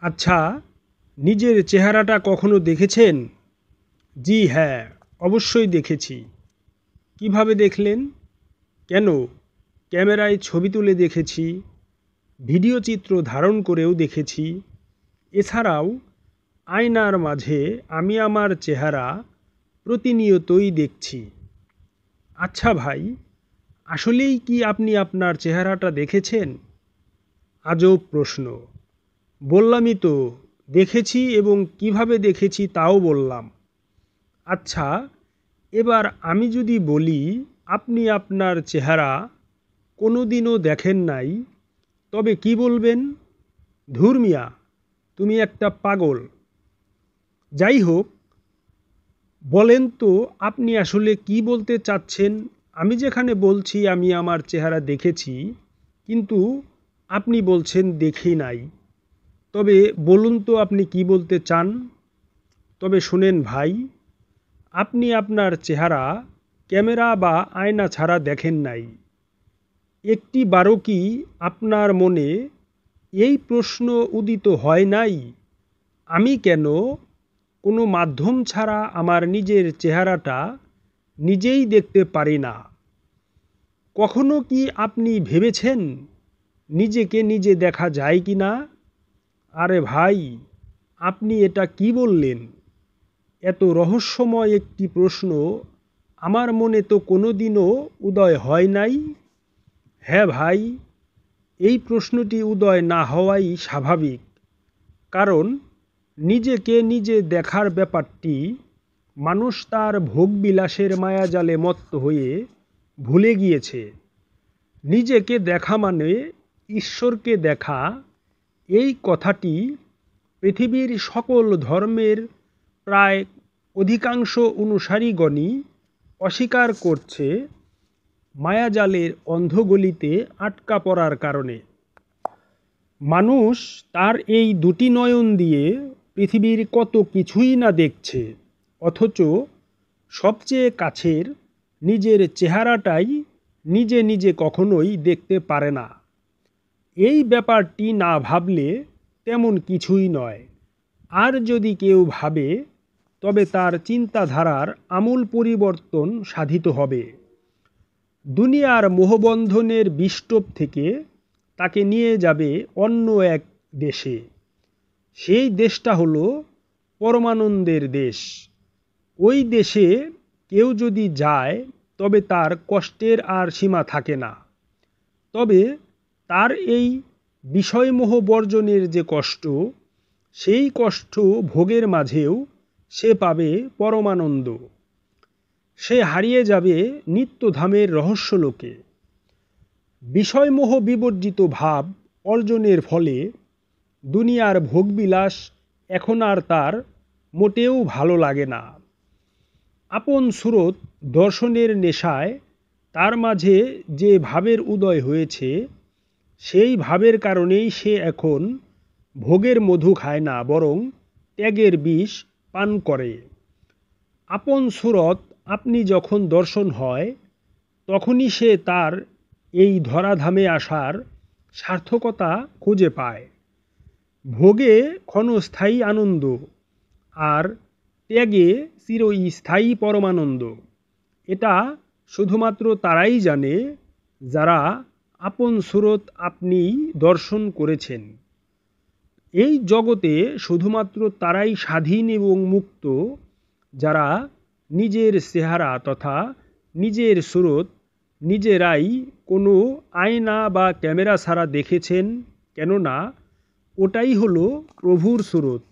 আচ্ছা, নিজের চেহারাটা কখনো দেখেছেন? জি হ্যাঁ, অবশ্যই দেখেছি। কিভাবে দেখলেন? কেন? ক্যামেরায় ছবি তুলে দেখেছি, ভিডিও চিত্র ধারণ করেও দেখেছি। এছাড়াও আয়নার মাঝে আমি আমার চেহারা প্রতিনিয়তই দেখছি। আচ্ছা ভাই, আসলেই কি আপনি আপনার চেহারাটা দেখেছেন? আজব প্রশ্ন। বললামই তো, দেখেছি এবং কিভাবে দেখেছি তাও বললাম। আচ্ছা, এবার আমি যদি বলি আপনি আপনার চেহারা কোনোদিনও দেখেন নাই, তবে কি বলবেন? ধুর মিয়া, তুমি একটা পাগল। যাই হোক, বলেন তো আপনি আসলে কি বলতে চাচ্ছেন? আমি যেখানে বলছি আমি আমার চেহারা দেখেছি, কিন্তু আপনি বলছেন দেখি নাই। তবে বলুন তো আপনি কি বলতে চান? তবে শুনেন ভাই, আপনি আপনার চেহারা ক্যামেরা বা আয়না ছাড়া দেখেন নাই। একটি বারও কি আপনার মনে এই প্রশ্ন উদিত হয় নাই, আমি কেন কোনো মাধ্যম ছাড়া আমার নিজের চেহারাটা নিজেই দেখতে পারি না? কখনো কি আপনি ভেবেছেন নিজেকে নিজে দেখা যায় কি না? আরে ভাই, আপনি এটা কি বললেন? এত রহস্যময় একটি প্রশ্ন আমার মনে তো কোনোদিনও উদয় হয় নাই। হ্যাঁ ভাই, এই প্রশ্নটি উদয় না হওয়াই স্বাভাবিক। কারণ নিজেকে নিজে দেখার ব্যাপারটি মানুষ তার ভোগবিলাসের মায়াজালে মত্ত হয়ে ভুলে গিয়েছে। নিজেকে দেখা মানে ঈশ্বরকে দেখা, এই কথাটি পৃথিবীর সকল ধর্মের প্রায় অধিকাংশ অনুসারীগণই অস্বীকার করছে, মায়াজালের অন্ধগলিতে আটকা পড়ার কারণে। মানুষ তার এই দুটি নয়ন দিয়ে পৃথিবীর কত কিছুই না দেখছে, অথচ সবচেয়ে কাছের নিজের চেহারাটাই নিজে নিজে কখনোই দেখতে পারে না। এই ব্যাপারটি না ভাবলে তেমন কিছুই নয়। আর যদি কেউ ভাবে, তবে তার চিন্তাধারার আমূল পরিবর্তন সাধিত হবে। দুনিয়ার মোহবন্ধনের বিষ্টপ থেকে তাকে নিয়ে যাবে অন্য এক দেশে। সেই দেশটা হলো পরমানন্দের দেশ। ওই দেশে কেউ যদি যায়, তবে তার কষ্টের আর সীমা থাকে না। তবে তার এই বিষয়মোহ বর্জনের যে কষ্ট, সেই কষ্ট ভোগের মাঝেও সে পাবে পরমানন্দ। সে হারিয়ে যাবে নিত্যধামের রহস্যলোকে। বিষয়মোহ বিবর্জিত ভাব অর্জনের ফলে দুনিয়ার ভোগবিলাস এখন আর তার মোটেও ভালো লাগে না। আপন সুরত দর্শনের নেশায় তার মাঝে যে ভাবের উদয় হয়েছে, সেই ভাবের কারণেই সে এখন ভোগের মধু খায় না, বরং ত্যাগের বিষ পান করে। আপন সুরত আপনি যখন দর্শন হয়, তখনই সে তার এই ধরাধামে আসার সার্থকতা খুঁজে পায়। ভোগে ক্ষণস্থায়ী আনন্দ, আর ত্যাগে চিরস্থায়ী পরমানন্দ। এটা শুধুমাত্র তারাই জানে যারা আপন সুরত আপনি দর্শন করেছেন। এই জগতে শুধুমাত্র তারাই স্বাধীন এবং মুক্ত, যারা নিজের চেহারা তথা নিজের সুরত নিজেরাই কোনো আয়না বা ক্যামেরা ছাড়া দেখেছেন, কেননা ওটাই হলো প্রভুর সুরত।